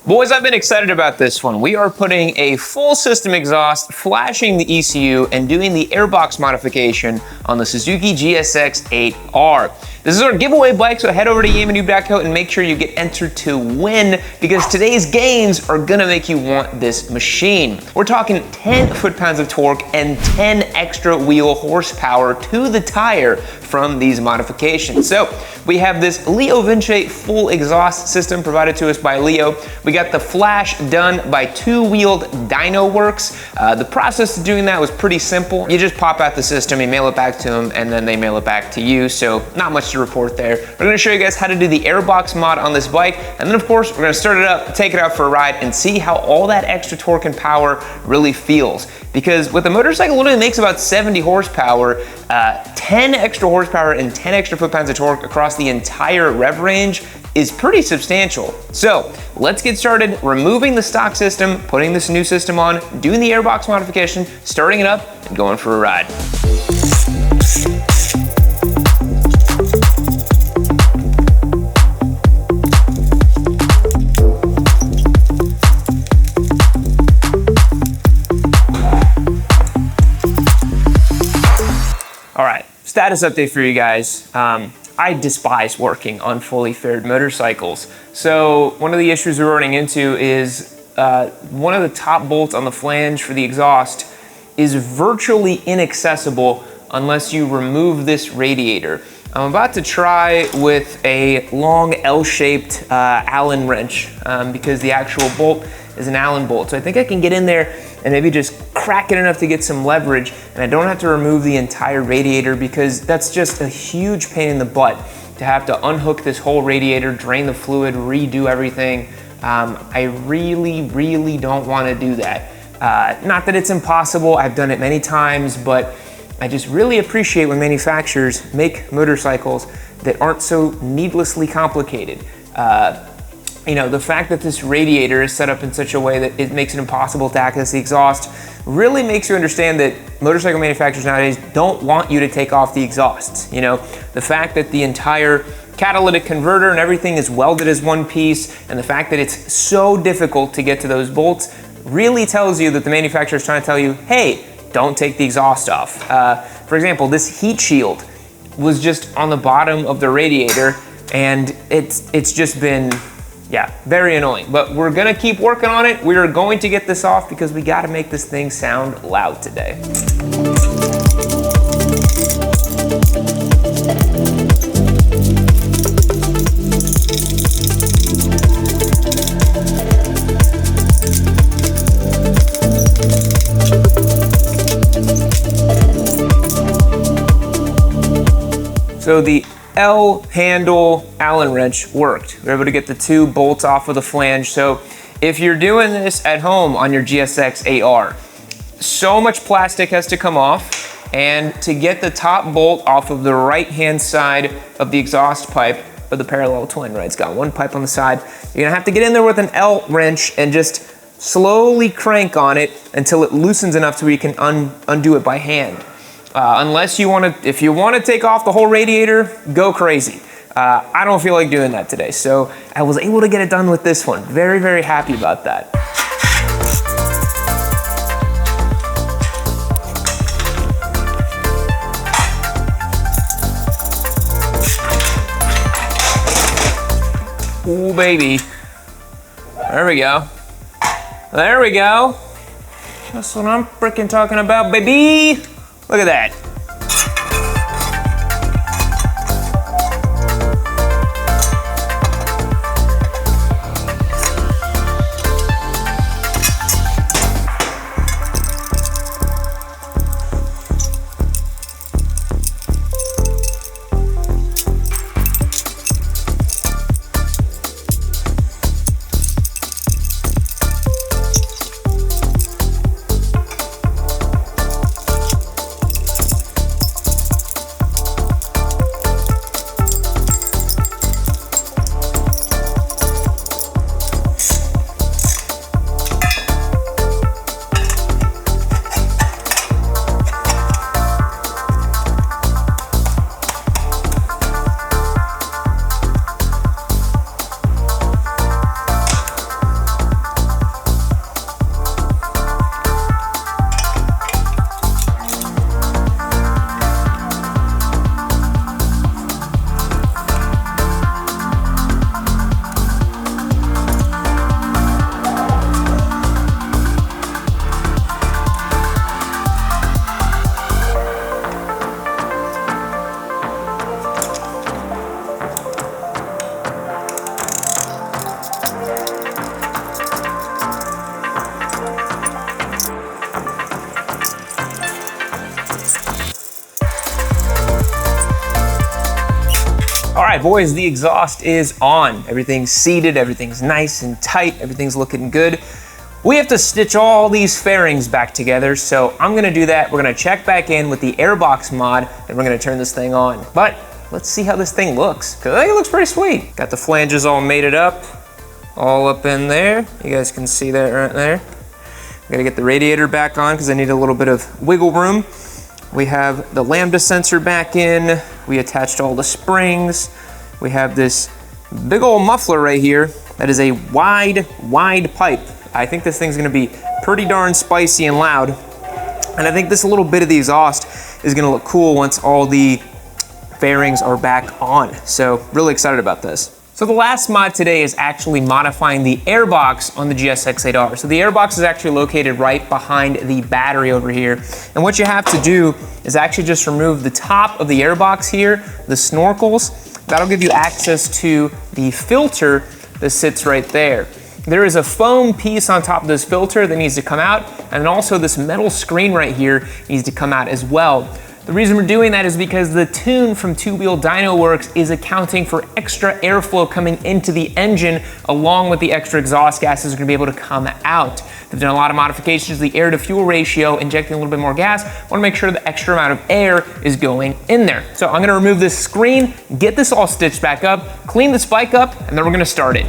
Boys, I've been excited about this one. We are putting a full system exhaust, flashing the ECU, and doing the Airbox modification on the Suzuki GSX-8R. This is our giveaway bike, so head over to yamanube.co and make sure you get entered to win, because today's gains are gonna make you want this machine. We're talking 10 foot-pounds of torque and 10 extra wheel horsepower to the tire from these modifications. So we have this Leo Vinci full exhaust system provided to us by Leo. We got the flash done by Two-Wheeled Dyno Works. The process of doing that was pretty simple. You just pop out the system, you mail it back to them, and then they mail it back to you. So not much to report there. We're gonna show you guys how to do the Airbox mod on this bike. And then of course, we're gonna start it up, take it out for a ride, and see how all that extra torque and power really feels. Because with a motorcycle, it only makes about 70 horsepower, 10 extra horsepower and 10 extra foot-pounds of torque across the entire rev range is pretty substantial. So let's get started removing the stock system, putting this new system on, doing the Airbox modification, starting it up, and going for a ride. All right, status update for you guys. I despise working on fully faired motorcycles. So one of the issues we're running into is one of the top bolts on the flange for the exhaust is virtually inaccessible unless you remove this radiator. I'm about to try with a long L-shaped Allen wrench because the actual bolt is an Allen bolt. So I think I can get in there and maybe just crack it enough to get some leverage, and I don't have to remove the entire radiator, because that's just a huge pain in the butt to have to unhook this whole radiator, drain the fluid, redo everything. I really don't want to do that. Not that it's impossible, I've done it many times, but I just really appreciate when manufacturers make motorcycles that aren't so needlessly complicated. You know, the fact that this radiator is set up in such a way that it makes it impossible to access the exhaust really makes you understand that motorcycle manufacturers nowadays don't want you to take off the exhausts. You know, the fact that the entire catalytic converter and everything is welded as one piece, and the fact that it's so difficult to get to those bolts really tells you that the manufacturer is trying to tell you, hey, don't take the exhaust off. For example, this heat shield was just on the bottom of the radiator, and it's just been, yeah, very annoying, but we're gonna keep working on it. We are going to get this off because we gotta make this thing sound loud today. So the L handle Allen wrench worked. We were able to get the two bolts off of the flange. So if you're doing this at home on your GSX-8R, so much plastic has to come off, and to get the top bolt off of the right-hand side of the exhaust pipe of the parallel twin, right? It's got one pipe on the side. You're gonna have to get in there with an L wrench and just slowly crank on it until it loosens enough to where you can undo it by hand. Unless you want to, if you want to take off the whole radiator, go crazy. I don't feel like doing that today, so I was able to get it done with this one. Very happy about that. Ooh, baby. There we go. There we go. That's what I'm freaking talking about, baby. Look at that. right, boys, the exhaust is on. Everything's seated, everything's nice and tight, everything's looking good. We have to stitch all these fairings back together, so I'm gonna do that. We're gonna check back in with the Airbox mod, and we're gonna turn this thing on. But let's see how this thing looks, because I think it looks pretty sweet. Got the flanges all mated up, all up in there. You guys can see that right there. Gotta get the radiator back on, because I need a little bit of wiggle room. We have the lambda sensor back in. We attached all the springs. We have this big old muffler right here that is a wide pipe. I think this thing's gonna be pretty darn spicy and loud. And I think this little bit of the exhaust is gonna look cool once all the fairings are back on. So really excited about this. So the last mod today is actually modifying the airbox on the GSX-8R. So the airbox is actually located right behind the battery over here. And what you have to do is actually just remove the top of the airbox here, the snorkels. That'll give you access to the filter that sits right there. There is a foam piece on top of this filter that needs to come out, and also this metal screen right here needs to come out as well. The reason we're doing that is because the tune from Two Wheel Dyno Works is accounting for extra airflow coming into the engine, along with the extra exhaust gases are gonna be able to come out. They've done a lot of modifications to the air to fuel ratio, injecting a little bit more gas. Wanna make sure the extra amount of air is going in there. So I'm gonna remove this screen, get this all stitched back up, clean this bike up, and then we're gonna start it.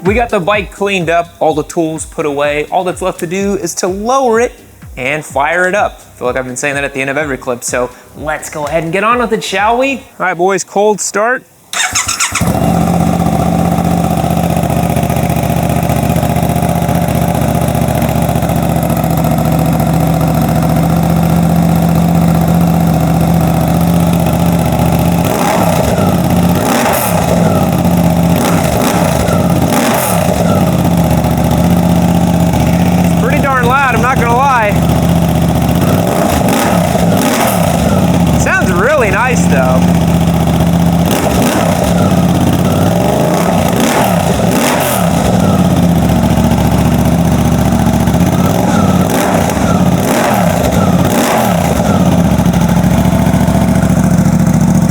We got the bike cleaned up, all the tools put away. All that's left to do is to lower it and fire it up. I feel like I've been saying that at the end of every clip, so let's go ahead and get on with it, shall we? All right, boys, cold start. Nice though.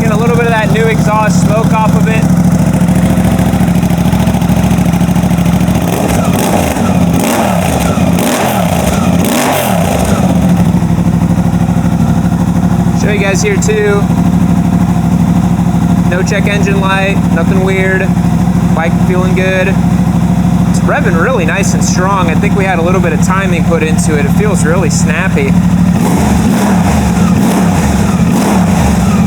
Get a little bit of that new exhaust smoke off of it. Show you guys here too. No check engine light, nothing weird. Bike feeling good. It's revving really nice and strong. I think we had a little bit of timing put into it. It feels really snappy.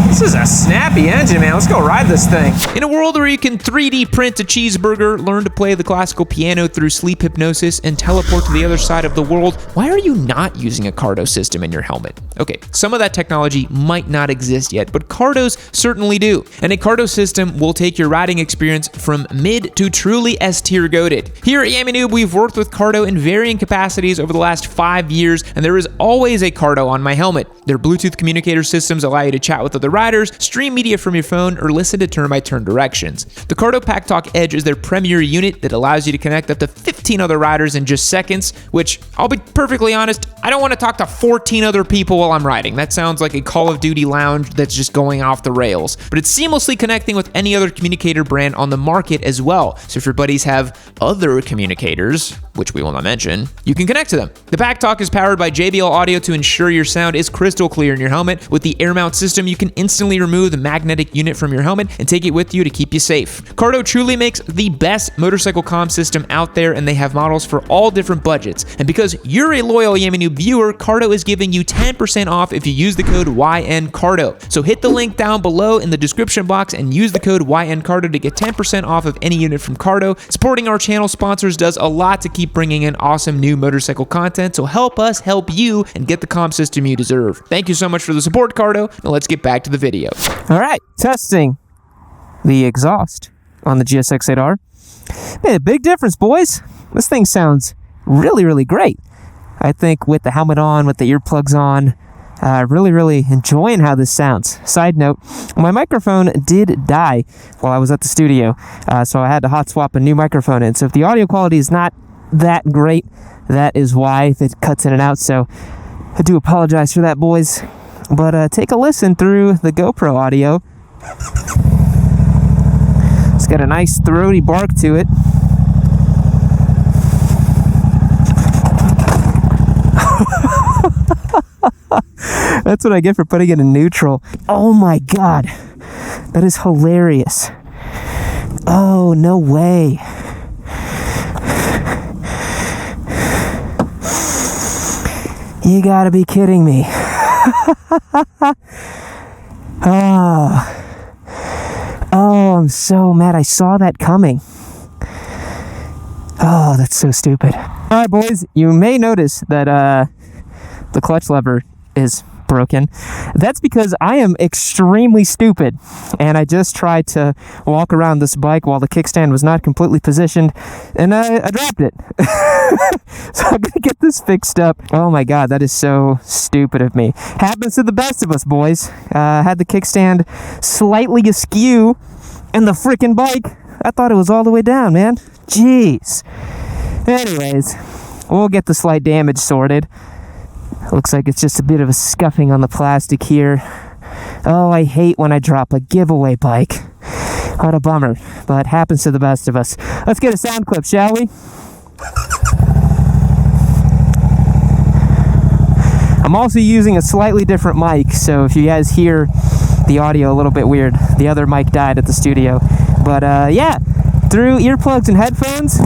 This is a snappy engine, man. Let's go ride this thing. In a world where you can 3D print a cheeseburger, learn to play the classical piano through sleep hypnosis, and teleport to the other side of the world, why are you not using a Cardo system in your helmet? Okay, some of that technology might not exist yet, but Cardos certainly do. And a Cardo system will take your riding experience from mid to truly S-tier goated. Here at Yamanoob, we've worked with Cardo in varying capacities over the last 5 years, and there is always a Cardo on my helmet. Their Bluetooth communicator systems allow you to chat with other riders, stream media from your phone, or listen to turn-by-turn directions. The Cardo PackTalk Edge is their premier unit that allows you to connect up to 15 other riders in just seconds, which, I'll be perfectly honest, I don't want to talk to 14 other people while I'm riding. That sounds like a Call of Duty lounge that's just going off the rails. But it's seamlessly connecting with any other communicator brand on the market as well. So if your buddies have other communicators, which we will not mention, you can connect to them. The PackTalk is powered by JBL Audio to ensure your sound is crystal clear in your helmet. With the air mount system, you can instantly remove the magnetic unit from your helmet and take it with you to keep you safe. Cardo truly makes the best motorcycle comm system out there, and they have models for all different budgets. And because you're a loyal Yamanoob viewer, Cardo is giving you 10% off if you use the code YNCardo. So hit the link down below in the description box and use the code YNCardo to get 10% off of any unit from Cardo. Supporting our channel sponsors does a lot to keep bringing in awesome new motorcycle content, so help us help you and get the comm system you deserve. Thank you so much for the support, Cardo. Now let's get back to the video. All right, testing the exhaust on the GSX-8R. Made a big difference, boys. This thing sounds really, really great. I think with the helmet on, with the earplugs on, really enjoying how this sounds. Side note, my microphone did die while I was at the studio, so I had to hot swap a new microphone in. So if the audio quality is not that great, that is why, if it cuts in and out. So I do apologize for that, boys. But take a listen through the GoPro audio. It's got a nice throaty bark to it. That's what I get for putting it in neutral. Oh my god, that is hilarious. Oh, no way. You gotta be kidding me. Oh, I'm so mad. I saw that coming. Oh, that's so stupid. All right, boys, you may notice that the clutch lever is broken. That's because I am extremely stupid, and I just tried to walk around this bike while the kickstand was not completely positioned, and I dropped it. So I'm gonna get this fixed up. Oh my god, that is so stupid of me. Happens to the best of us, boys. Had the kickstand slightly askew, and the freaking bike, I thought it was all the way down, man. Jeez. Anyways, we'll get the slight damage sorted. Looks like it's just a bit of a scuffing on the plastic here. Oh, I hate when I drop a giveaway bike. What a bummer, but happens to the best of us. Let's get a sound clip, shall we? I'm also using a slightly different mic, so if you guys hear the audio a little bit weird, the other mic died at the studio. But yeah, through earplugs and headphones,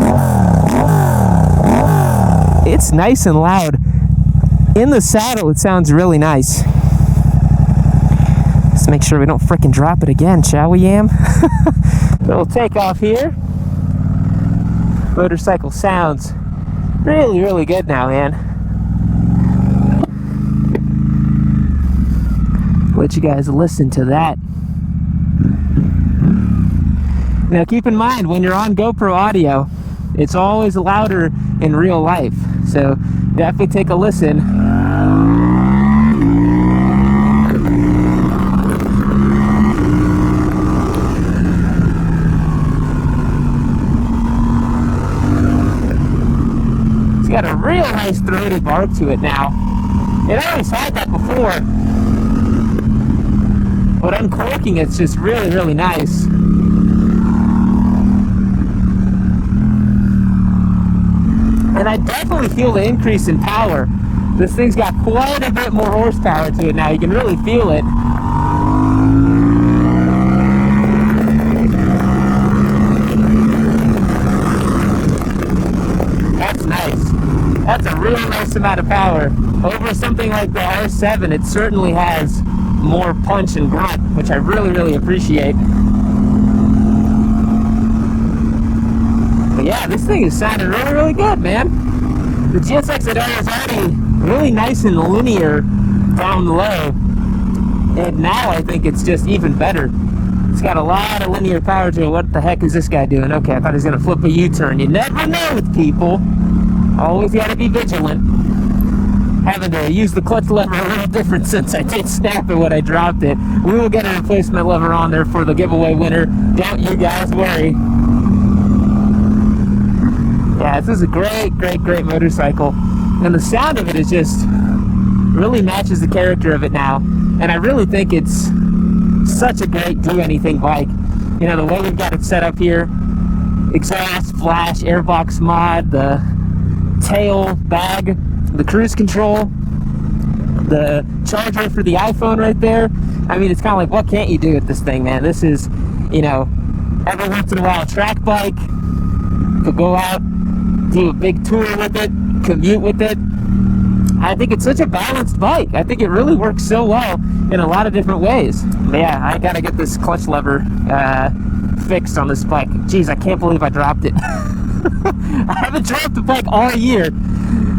it's nice and loud. In the saddle, it sounds really nice. Let's make sure we don't frickin' drop it again, shall we, Yam? Little takeoff here. Motorcycle sounds really good now, man. Let you guys listen to that. Now keep in mind, when you're on GoPro audio, it's always louder in real life. So definitely take a listen. It's got a real nice throaty bark to it now. It always had that before, but uncorking it's just really nice. And I definitely feel the increase in power. This thing's got quite a bit more horsepower to it now. You can really feel it. That's nice. That's a really nice amount of power. Over something like the R7, it certainly has more punch and grunt, which I really appreciate. But yeah, this thing is sounding really good, man. The GSX-8R is already really nice and linear down low, and now I think it's just even better. It's got a lot of linear power to it. What the heck is this guy doing? Okay, I thought he was gonna flip a U-turn. You never know with people. Always gotta be vigilant. Having to use the clutch lever a little different since I did snap it when I dropped it. We will get a replacement lever on there for the giveaway winner. Don't you guys worry. Yeah, this is a great motorcycle, and the sound of it is just really matches the character of it now. And I really think it's such a great do-anything bike. You know, the way we've got it set up here, exhaust, flash, airbox mod, the tail bag, the cruise control, the charger for the iPhone right there. I mean, it's kind of like, what can't you do with this thing, man? This is, you know, every once in a while, track bike. Could go out, do a big tour with it, commute with it. I think it's such a balanced bike. I think it really works so well in a lot of different ways. But yeah, I gotta get this clutch lever fixed on this bike. Jeez, I can't believe I dropped it. I haven't dropped the bike all year,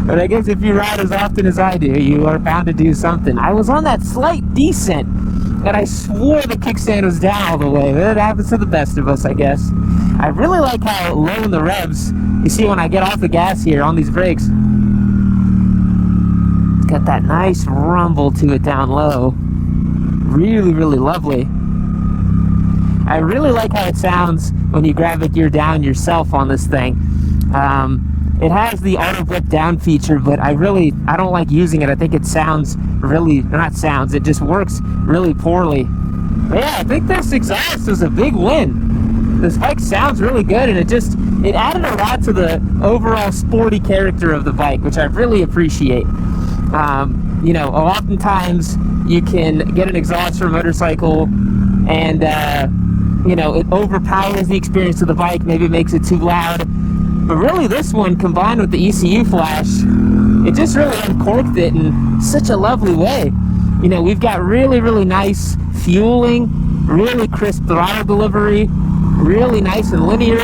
but I guess if you ride as often as I do, you are bound to do something. I was on that slight descent, and I swore the kickstand was down all the way. That happens to the best of us, I guess. I really like how low in the revs, you see when I get off the gas here on these brakes, got that nice rumble to it down low. Really, really lovely. I really like how it sounds when you grab the gear down yourself on this thing. It has the auto blip down feature, but I don't like using it. I think it sounds it just works really poorly. But yeah, I think this exhaust is a big win. This bike sounds really good, and it added a lot to the overall sporty character of the bike, which I really appreciate. You know, oftentimes you can get an exhaust for a motorcycle and you know, it overpowers the experience of the bike, maybe it makes it too loud. But really, this one, combined with the ECU flash, it just really uncorked it in such a lovely way. You know, we've got really, really nice fueling, really crisp throttle delivery, really nice and linear.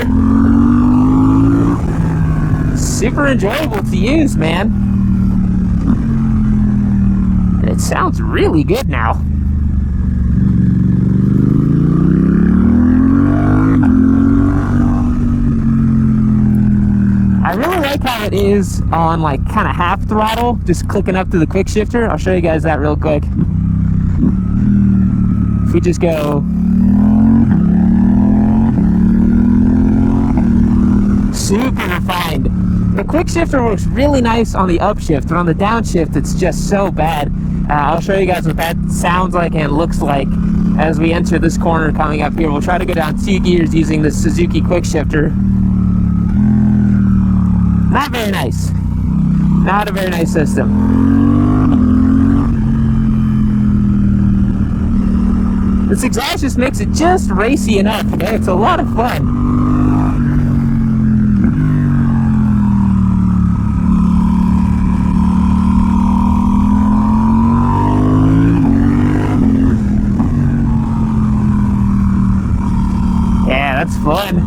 Super enjoyable to use, man. And it sounds really good now. I really like how it is on like kind of half throttle, just clicking up to the quick shifter. I'll show you guys that real quick. If we just go super refined. The quick shifter works really nice on the upshift, but on the downshift it's just so bad. I'll show you guys what that sounds like and looks like as we enter this corner coming up here. We'll try to go down 2 gears using the Suzuki quick shifter. Not very nice. Not a very nice system. This exhaust just makes it just racy enough. Okay? It's a lot of fun. Yeah, that's fun.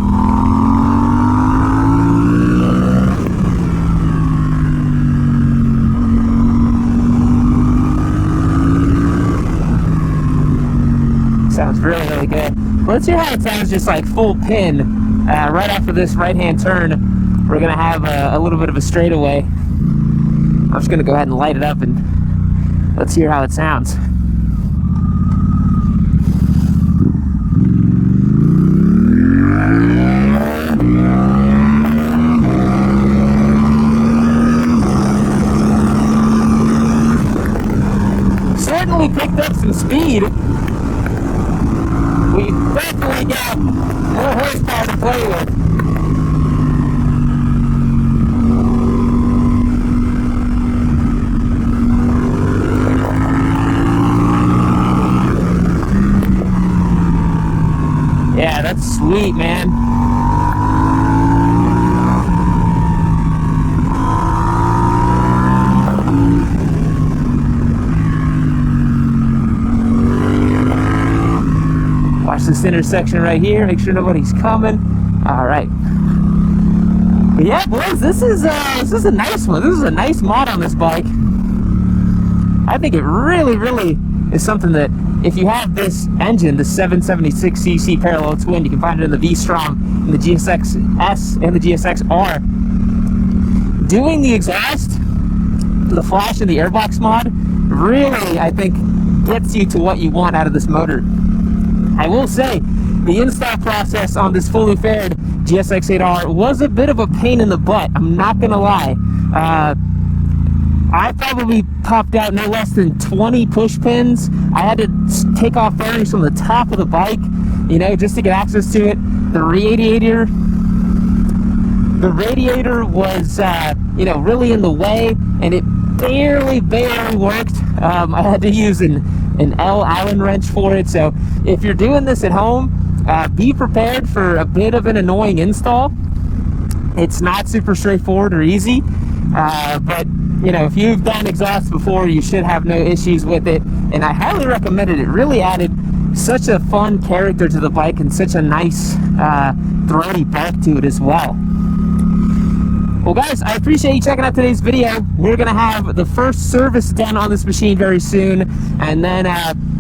Sounds really, really good. Let's hear how it sounds just like full pin. Right after this right-hand turn, we're gonna have a little bit of a straightaway. I'm just gonna go ahead and light it up and let's hear how it sounds. Certainly picked up some speed. We definitely got more horsepower to play with. Yeah, that's sweet, man. Watch this intersection right here. Make sure nobody's coming. All right. But yeah, boys, this is a nice one. This is a nice mod on this bike. I think it really, really is something that if you have this engine, the 776cc parallel twin, you can find it in the V-Strom, in the GSX-S, and the GSX-R. Doing the exhaust, the flash, and the Airbox mod really, I think, gets you to what you want out of this motor. I will say, the install process on this fully faired GSX-8R was a bit of a pain in the butt. I'm not gonna lie. I probably popped out no less than 20 push pins. I had to take off bearings from the top of the bike, you know, just to get access to it. The radiator was, you know, really in the way, and it barely worked. I had to use an L Allen wrench for it. So if you're doing this at home, be prepared for a bit of an annoying install. It's not super straightforward or easy, but you know, if you've done exhaust before, you should have no issues with it, and I highly recommend it. It really added such a fun character to the bike and such a nice throaty bark to it as well. Well guys, I appreciate you checking out today's video. We're gonna have the first service done on this machine very soon, and then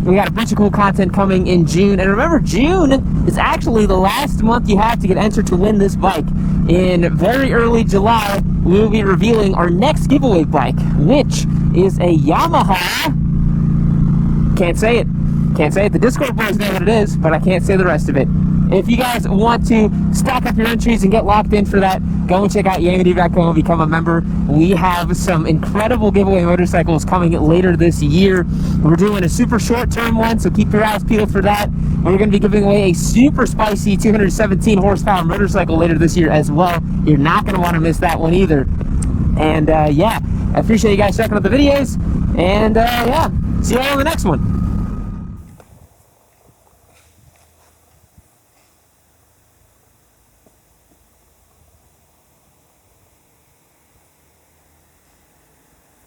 we got a bunch of cool content coming in June. And remember, June is actually the last month you have to get entered to win this bike. in very early July, we will be revealing our next giveaway bike, which is a Yamaha. Can't say it. Can't say it. The Discord boys know what it is, but I can't say the rest of it. If you guys want to stack up your entries and get locked in for that, go and check out yamady.com and become a member. We have some incredible giveaway motorcycles coming later this year. We're doing a super short-term one, so keep your eyes peeled for that. We're going to be giving away a super spicy 217 horsepower motorcycle later this year as well. You're not going to want to miss that one either. And yeah, I appreciate you guys checking out the videos. And yeah, see you all on the next one.